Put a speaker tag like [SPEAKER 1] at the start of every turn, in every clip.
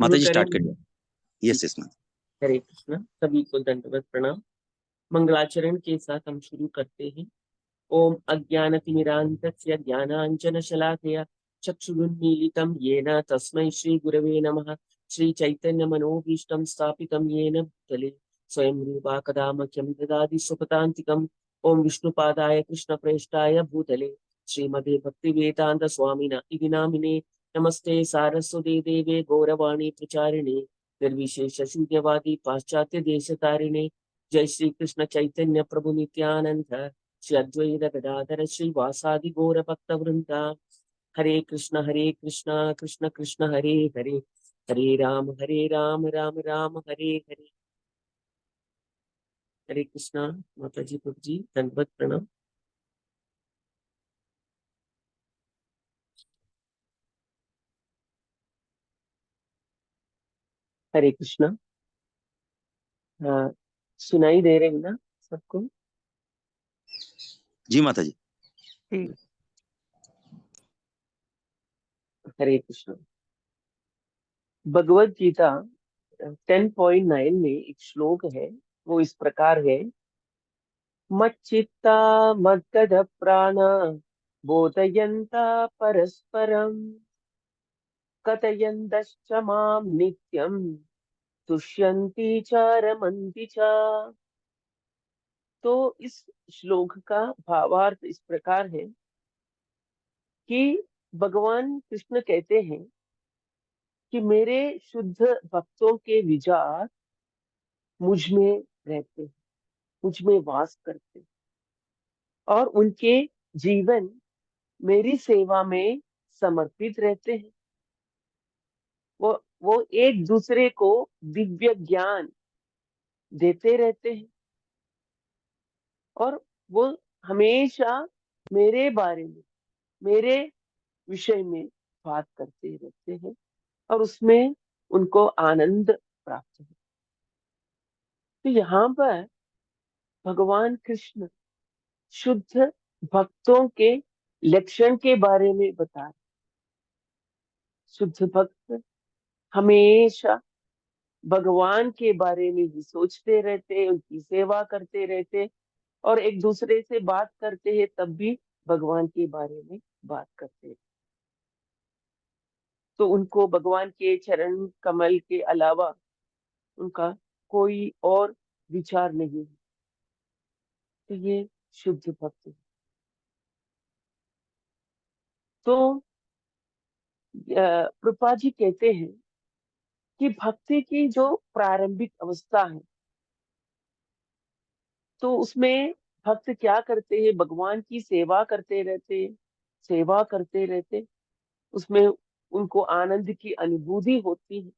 [SPEAKER 1] माता
[SPEAKER 2] शुरू
[SPEAKER 1] जी स्टार्ट
[SPEAKER 2] करें?
[SPEAKER 1] करिए। यस यस माता।
[SPEAKER 2] हरे कृष्ण, सभी को दंडवत प्रणाम। मंगलाचरण के साथ हम शुरू करते हैं। ओम अज्ञानतिमिरान्धस्य ज्ञानाञ्जनशलाकया चक्षुरुन्मीलितं येन तस्मै श्रीगुरवे नमः। श्रीचैतन्यमनोभीष्टं स्थापितं येन भूतले स्वयं रूपा कदा मह्यं ददाति स्वपदान्तिकम्। ओम विष्णुपादाय कृष्णप्रेष्ठाय भूतले श्रीमते भक्तिवेदान्तस्वामिन इति नामिने नमस्ते सारस्वते देवे गौरवाणी प्रचारिणे निर्विशेष शून्यवादी पाश्चात्य देशतारिणे। जय श्री कृष्ण चैतन्य प्रभु नित्यानंद श्री अद्वैत गदाधर श्रीवासादि गौर भक्त वृंदा। हरे कृष्ण कृष्ण कृष्ण हरे हरे, हरे राम राम राम हरे हरे। हरे कृष्णा माता जी, प्रभु जी, दंडवत प्रणाम। हरे कृष्णा। हाँ, सुनाई दे रही ना सबको?
[SPEAKER 1] जी माता जी।
[SPEAKER 2] हरे कृष्णा। भगवत गीता 10.9 में एक श्लोक है, वो इस प्रकार है। मच्चित्ता मद्गत प्राण बोधयन्ता परस्परम कथयन्तश्च मां नित्यं तुष्यन्ति च रमन्ति च। तो इस श्लोक का भावार्थ इस प्रकार है कि भगवान कृष्ण कहते हैं कि मेरे शुद्ध भक्तों के विचार मुझ में रहते हैं, मुझ में वास करते हैं, और उनके जीवन मेरी सेवा में समर्पित रहते हैं। वो एक दूसरे को दिव्य ज्ञान देते रहते हैं, और वो हमेशा मेरे बारे में, मेरे विषय में बात करते रहते हैं, और उसमें उनको आनंद प्राप्त है। तो यहाँ पर भगवान कृष्ण शुद्ध भक्तों के लक्षण के बारे में बता रहे। शुद्ध भक्त हमेशा भगवान के बारे में ही सोचते रहते, उनकी सेवा करते रहते, और एक दूसरे से बात करते हैं तब भी भगवान के बारे में बात करते हैं। तो उनको भगवान के चरण कमल के अलावा उनका कोई और विचार नहीं है। तो ये शुद्ध भक्त है। तो प्रभुपाद जी कहते हैं कि भक्ति की जो प्रारंभिक अवस्था है, तो उसमें भक्त क्या करते हैं? भगवान की सेवा करते रहते, सेवा करते रहते, उसमें उनको आनंद की अनुभूति होती है।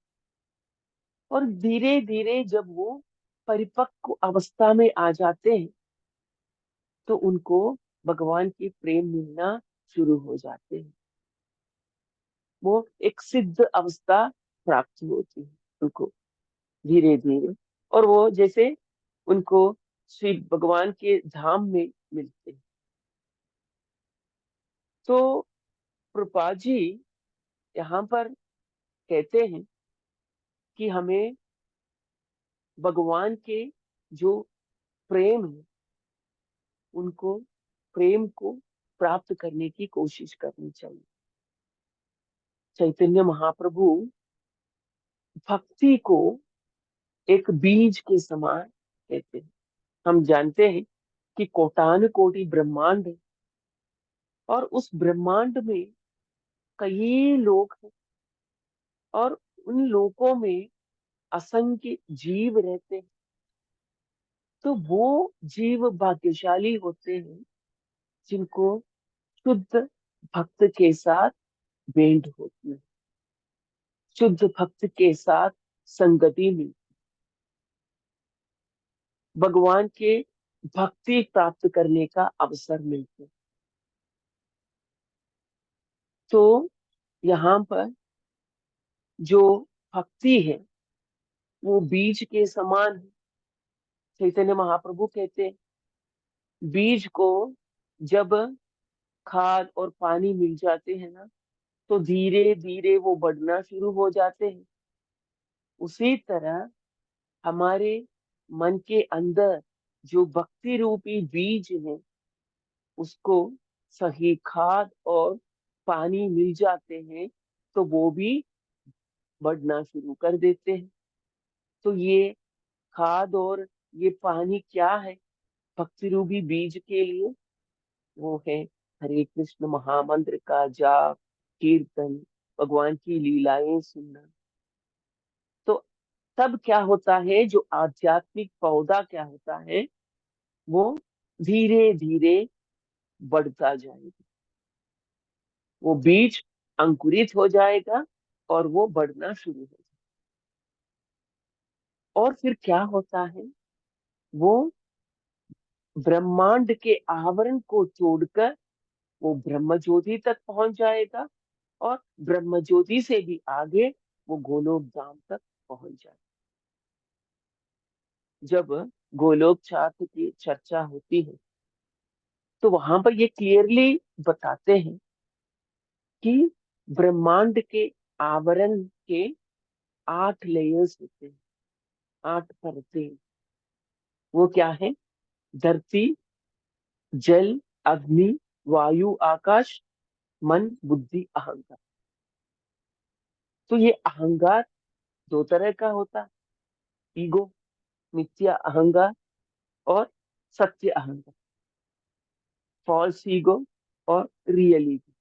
[SPEAKER 2] और धीरे धीरे जब वो परिपक्व अवस्था में आ जाते हैं, तो उनको भगवान की प्रेम मिलना शुरू हो जाते हैं। वो एक सिद्ध अवस्था प्राप्त होती है उनको धीरे धीरे, और वो जैसे उनको श्री भगवान के धाम में मिलते हैं। तो प्रभुपाद जी यहाँ पर कहते हैं कि हमें भगवान के जो प्रेम है, उनको प्रेम को प्राप्त करने की कोशिश करनी चाहिए। चैतन्य महाप्रभु भक्ति को एक बीज के समान कहते हैं। हम जानते हैं कि कोटान कोटि ब्रह्मांड है, और उस ब्रह्मांड में कई लोग हैं, और उन लोगों में असंख्य जीव रहते हैं। तो वो जीव भाग्यशाली होते हैं जिनको शुद्ध भक्त के साथ भेंट होती है, शुद्ध भक्त के साथ संगति में भगवान के भक्ति प्राप्त करने का अवसर मिलता है। तो यहाँ पर जो भक्ति है वो बीज के समान है। चैतन्य महाप्रभु कहते हैं, बीज को जब खाद और पानी मिल जाते हैं ना, तो धीरे धीरे वो बढ़ना शुरू हो जाते हैं। उसी तरह हमारे मन के अंदर जो भक्ति रूपी बीज है, उसको सही खाद और पानी मिल जाते हैं तो वो भी बढ़ना शुरू कर देते हैं। तो ये खाद और ये पानी क्या है भक्ति रूपी बीज के लिए? वो है हरे कृष्ण महामंत्र का जाप, कीर्तन, भगवान की लीलाएं सुनना। तो तब क्या होता है, जो आध्यात्मिक पौधा क्या होता है, वो धीरे धीरे बढ़ता जाएगा। वो बीज अंकुरित हो जाएगा और वो बढ़ना शुरू हो जाएगा। और फिर क्या होता है, वो ब्रह्मांड के आवरण को तोड़कर वो ब्रह्म ज्योति तक पहुंच जाएगा, और ब्रह्म ज्योति से भी आगे वो गोलोक धाम तक पहुंच जाएगा। जब गोलोक छात्र की चर्चा होती है तो वहां पर ये क्लियरली बताते हैं कि ब्रह्मांड के आवरण के 8 लेयर्स होते हैं, 8 परतें। वो क्या है? धरती, जल, अग्नि, वायु, आकाश, मन, बुद्धि, अहंकार। तो ये अहंकार 2 तरह का होता है, ईगो, मिथ्या अहंकार, और सत्य अहंकार, फॉल्स ईगो और रियल ईगो।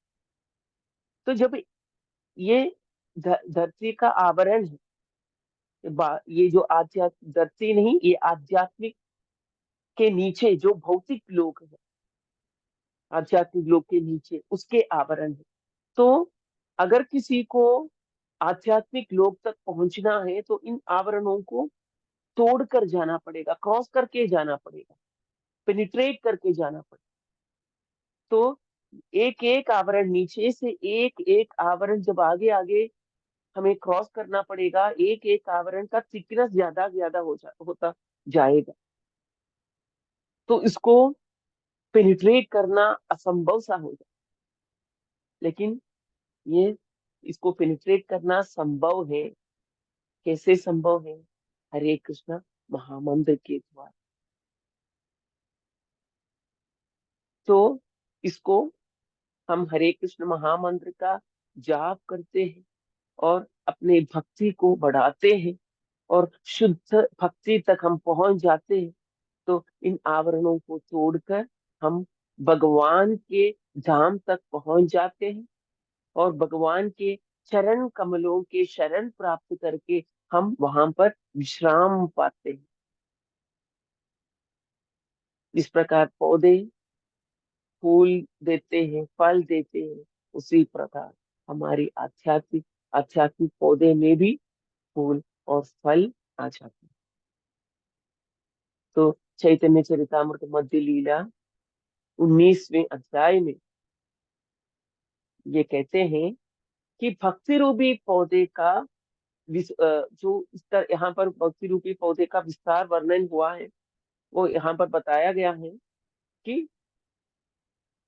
[SPEAKER 2] तो जब ये धरती का आवरण है, ये जो आध्यात्मिक धरती नहीं, ये आध्यात्मिक के नीचे जो भौतिक लोक है, आध्यात्मिक लोक के नीचे उसके आवरण है। तो अगर किसी को आध्यात्मिक लोक तक पहुंचना है तो इन आवरणों को तोड़ कर जाना पड़ेगा, क्रॉस करके जाना पड़ेगा, पेनिट्रेट करके जाना पड़ेगा। तो एक एक आवरण, नीचे से एक एक आवरण जब आगे आगे हमें क्रॉस करना पड़ेगा, एक एक आवरण का थिकनेस ज्यादा ज्यादा होता जाएगा। तो इसको पेनिट्रेट करना असंभव सा हो जाए, लेकिन ये इसको पेनिट्रेट करना संभव है। कैसे संभव है? हरे कृष्णा महामंत्र के द्वारा। तो इसको हम हरे कृष्ण महामंत्र का जाप करते हैं और अपने भक्ति को बढ़ाते हैं और शुद्ध भक्ति तक हम पहुंच जाते हैं। तो इन आवरणों को तोड़कर हम भगवान के धाम तक पहुंच जाते हैं और भगवान के चरण कमलों के शरण प्राप्त करके हम वहां पर विश्राम पाते हैं। इस प्रकार पौधे फूल देते हैं, फल देते हैं, उसी प्रकार हमारी आध्यात्मिक आध्यात्मिक पौधे में भी फूल और फल आ जाते हैं। तो चैतन्य चरितामृत मध्य लीला 19वें अध्याय में ये कहते हैं कि भक्ति रूपी पौधे का जो इस तरह यहाँ पर भक्ति रूपी पौधे का विस्तार वर्णन हुआ है, वो यहाँ पर बताया गया है कि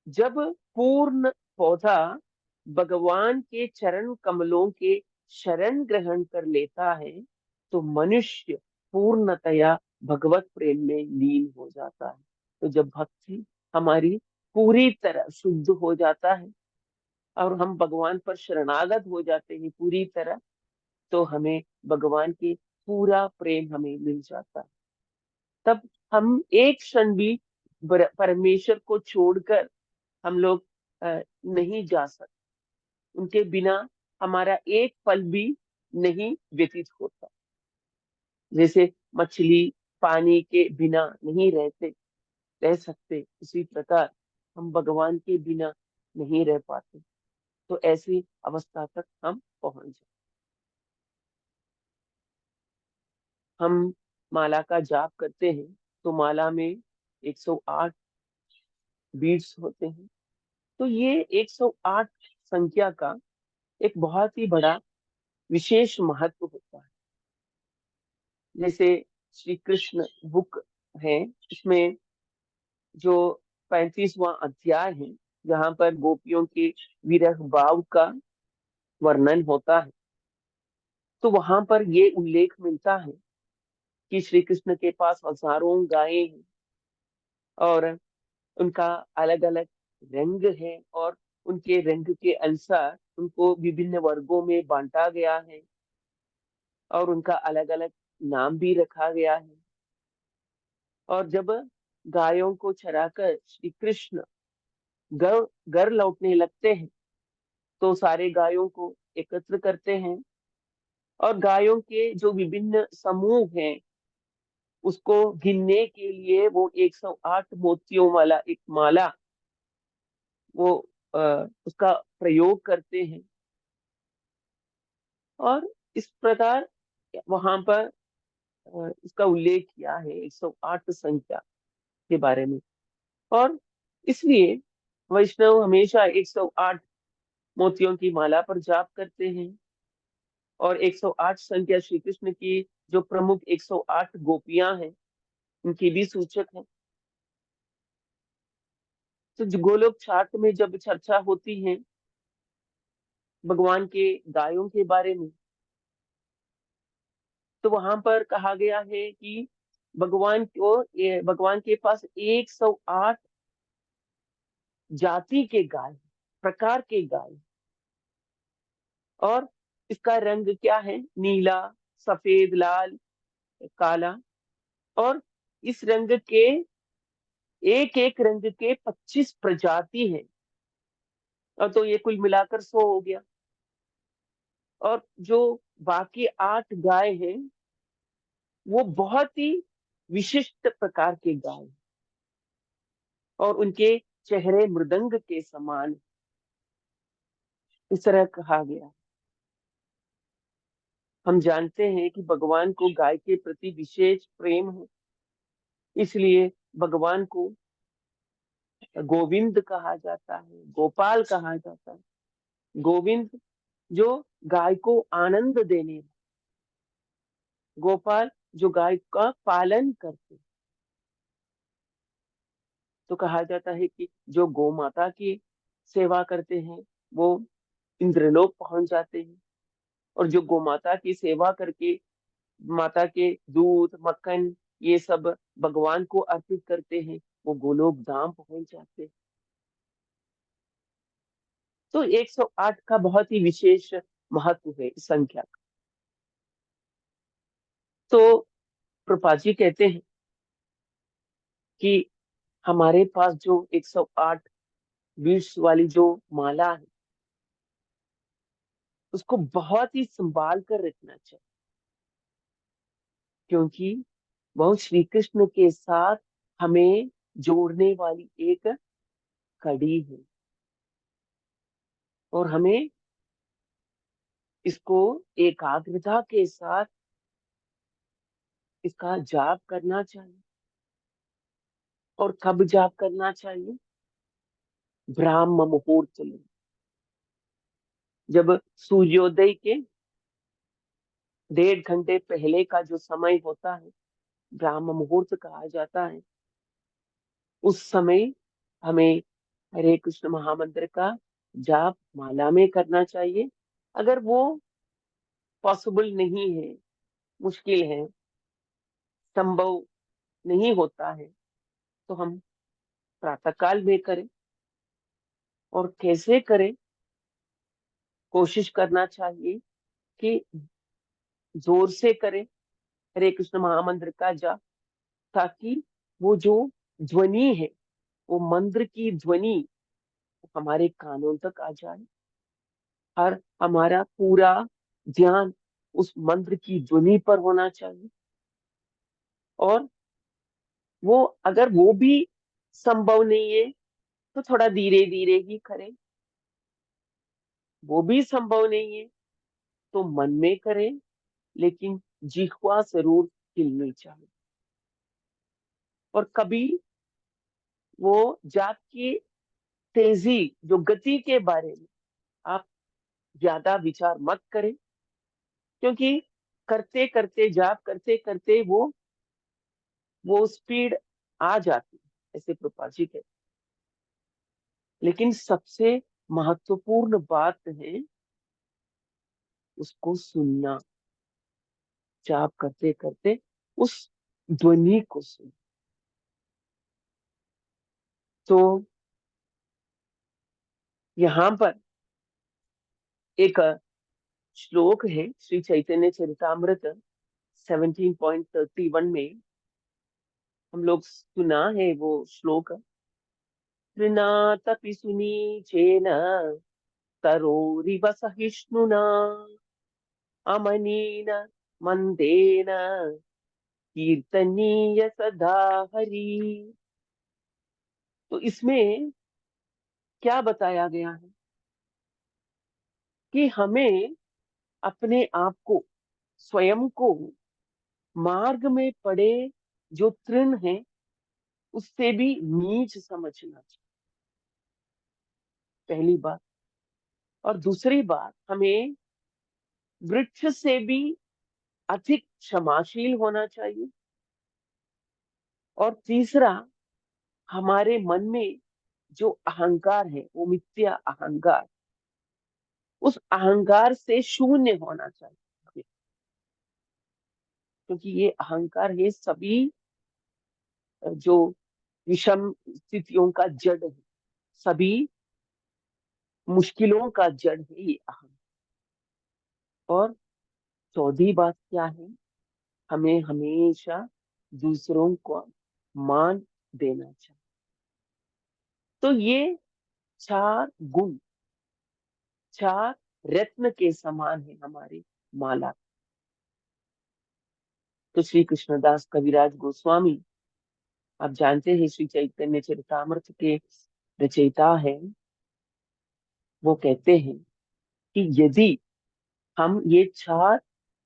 [SPEAKER 2] जब पूर्ण पौधा भगवान के चरण कमलों के शरण ग्रहण कर लेता है तो मनुष्य पूर्णतया भगवत प्रेम में लीन हो जाता है। तो जब भक्ति हमारी पूरी तरह शुद्ध हो जाता है और हम भगवान पर शरणागत हो जाते हैं पूरी तरह, तो हमें भगवान के पूरा प्रेम हमें मिल जाता है। तब हम एक क्षण भी परमेश्वर को छोड़कर हम लोग नहीं जा सकते। उनके बिना हमारा एक पल भी नहीं व्यतीत होता। जैसे मछली पानी के बिना नहीं रह सकते, उसी प्रकार हम भगवान के बिना नहीं रह पाते। तो ऐसी अवस्था तक हम पहुंच जाए। हम माला का जाप करते हैं तो माला में 108 बीड्स होते हैं। तो ये 108 संख्या का एक बहुत ही बड़ा विशेष महत्व होता है। जैसे श्री कृष्ण बुक है, इसमें जो 35वां अध्याय है, जहाँ पर गोपियों के विरह भाव का वर्णन होता है। तो वहां पर ये उल्लेख मिलता है कि श्री कृष्ण के पास हजारों गायें हैं और उनका अलग अलग रंग है और उनके रंग के अनुसार उनको विभिन्न वर्गों में बांटा गया है और उनका अलग अलग नाम भी रखा गया है। और जब गायों को चराकर श्री कृष्ण घर घर लौटने लगते हैं तो सारे गायों को एकत्र करते हैं और गायों के जो विभिन्न समूह हैं उसको गिनने के लिए वो 108 मोतियों वाला एक माला वो उसका प्रयोग करते हैं और इस प्रकार वहां पर इसका उल्लेख किया है 108 संख्या के बारे में। और इसलिए वैष्णव हमेशा 108 मोतियों की माला पर जाप करते हैं और 108 संख्या श्री कृष्ण की जो प्रमुख 108 गोपियां हैं उनकी भी सूचक है। तो गोलोक चार्ट में जब चर्चा होती है भगवान के गायों के बारे में तो वहां पर कहा गया है कि भगवान के पास 108 जाति के गाय, प्रकार के गाय। और इसका रंग क्या है? नीला, सफेद, लाल, काला। और इस रंग के एक एक रंग के 25 प्रजाति है और तो ये कुल मिलाकर 100 हो गया। और जो बाकी 8 गाय हैं वो बहुत ही विशिष्ट प्रकार के गाय और उनके चेहरे मृदंग के समान, इस तरह कहा गया। हम जानते हैं कि भगवान को गाय के प्रति विशेष प्रेम है, इसलिए भगवान को गोविंद कहा जाता है, गोपाल कहा जाता है। गोविंद जो गाय को आनंद देने, गोपाल जो गाय का पालन करते। तो कहा जाता है कि जो गौ माता की सेवा करते हैं वो इंद्रलोक पहुंच जाते हैं और जो गौ माता की सेवा करके माता के दूध, मक्खन ये सब भगवान को अर्पित करते हैं वो गोलोक धाम पहुंच जाते हैं। तो 108 का बहुत ही विशेष महत्व है इस संख्या का। तो प्रभुपाद जी कहते हैं कि हमारे पास जो 108 बीड्स वाली जो माला है उसको बहुत ही संभाल कर रखना चाहिए क्योंकि वह श्री कृष्ण के साथ हमें जोड़ने वाली एक कड़ी है और हमें इसको एकाग्रता के साथ इसका जाप करना चाहिए। और कब जाप करना चाहिए? ब्राह्म मुहूर्त में, जब सूर्योदय के 1.5 घंटे पहले का जो समय होता है ब्राह्म मुहूर्त कहा जाता है। उस समय हमें हरे कृष्ण महामंत्र का जाप माला में करना चाहिए। अगर वो पॉसिबल नहीं है, मुश्किल है, संभव नहीं होता है तो हम प्रातःकाल में करें। और कैसे करें? कोशिश करना चाहिए कि जोर से करें हरे कृष्ण महामंत्र का जाप, ताकि वो जो ध्वनि है वो मंत्र की ध्वनि हमारे कानों तक आ जाए और हमारा पूरा ध्यान उस मंत्र की ध्वनि पर होना चाहिए। और वो अगर वो भी संभव नहीं है तो थोड़ा धीरे धीरे ही करें। वो भी संभव नहीं है तो मन में करें, लेकिन जिह्वा जरूर हिलनी चाहिए। और कभी वो जाप की तेजी, जो गति के बारे में आप ज्यादा विचार मत करें, क्योंकि करते करते जाप करते करते वो स्पीड आ जाती है, ऐसे प्रभुपाद जी कहते। लेकिन सबसे महत्वपूर्ण बात है उसको सुनना। जाप करते करते उस ध्वनि को सुन। तो यहाँ पर एक श्लोक है श्री चैतन्य चरितामृत 17.31 में हम लोग सुना है वो श्लोक। तृणातपि सुनीचेन तरोरिव सहिष्णुना अमनेन मंदेन कीर्तनीय सदा हरि। तो इसमें क्या बताया गया है कि हमें अपने आप को, स्वयं को मार्ग में पड़े जो तृण है उससे भी नीच समझना चाहिए, पहली बात। और दूसरी बात, हमें वृक्ष से भी अधिक क्षमाशील होना चाहिए। और तीसरा, हमारे मन में जो अहंकार है वो मिथ्या अहंकार, उस अहंकार से शून्य होना चाहिए, क्योंकि ये अहंकार है सभी जो विषम स्थितियों का जड़ है, सभी मुश्किलों का जड़ है ये अहंकार। और चौथी बात क्या है, हमें हमेशा दूसरों को मान देना चाहिए। तो ये चार गुण, चार रत्न के समान है हमारी माला। तो श्री कृष्णदास कविराज गोस्वामी, आप जानते हैं श्री चैतन्य चरितामृत के रचयिता है, वो कहते हैं कि यदि हम ये चार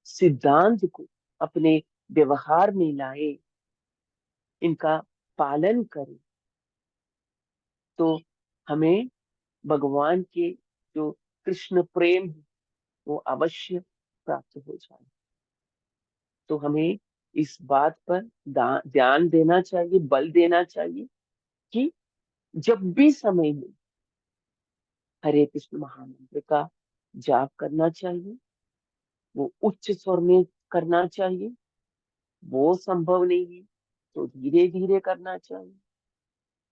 [SPEAKER 2] सिद्धांत को अपने व्यवहार में लाए, इनका पालन करें, तो हमें भगवान के जो कृष्ण प्रेम है वो अवश्य प्राप्त हो जाए। तो हमें इस बात पर ध्यान देना चाहिए, बल देना चाहिए कि जब भी समय मिले हरे कृष्ण महामंत्र का जाप करना चाहिए। वो उच्च स्वर में करना चाहिए, वो संभव नहीं है तो धीरे धीरे करना चाहिए,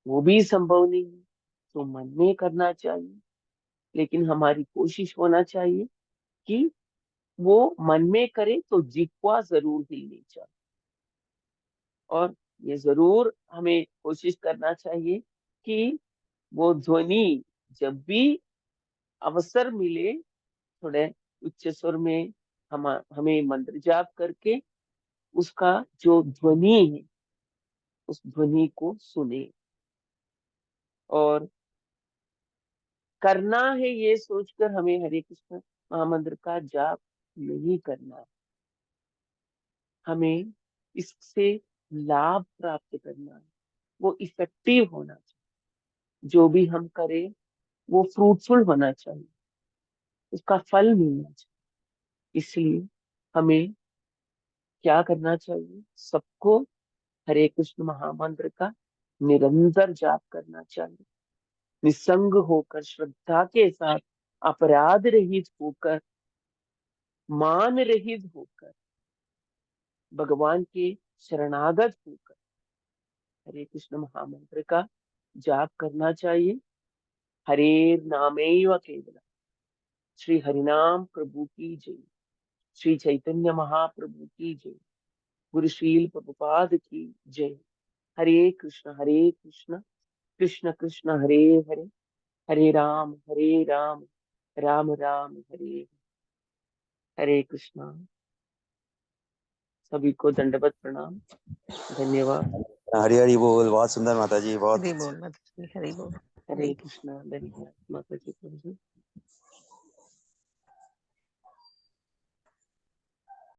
[SPEAKER 2] वो भी संभव नहीं है तो मन में करना चाहिए। लेकिन हमारी कोशिश होना चाहिए कि वो मन में करे तो जिह्वा जरूर हिलनी चाहिए। और ये जरूर हमें कोशिश करना चाहिए कि वो ध्वनि जब भी अवसर मिले, थोड़े उच्च स्वर में हमें मंत्र जाप करके उसका जो ध्वनि है उस ध्वनि को सुने। और करना है ये सोचकर हमें हरे कृष्ण महामंत्र का जाप नहीं करना है, हमें इससे लाभ प्राप्त करना है, वो इफेक्टिव होना चाहिए। जो भी हम करें वो फ्रूटफुल होना चाहिए, उसका फल मिलना चाहिए। इसलिए हमें क्या करना चाहिए, सबको हरे कृष्ण महामंत्र का निरंतर जाप करना चाहिए, निसंग होकर, श्रद्धा के साथ, अपराध रहित होकर, मान रहित होकर, भगवान के शरणागत होकर हरे कृष्ण महामंत्र का जाप करना चाहिए। हरे नामेव केवलम। श्री हरिनाम प्रभु की जय। श्री चैतन्य महाप्रभु की जय। गुरुशील प्रभुपाद की जय। हरे कृष्ण कृष्ण कृष्ण हरे हरे, हरे राम राम राम हरे। हरे कृष्णा। सभी को दंडवत प्रणाम, धन्यवाद।
[SPEAKER 1] हरी हरी बोल। बहुत सुंदर माता जी, बहुत
[SPEAKER 3] हरि बोल माता जी, हरि बोल।
[SPEAKER 2] हरे कृष्णा। धन्यवाद माता जी।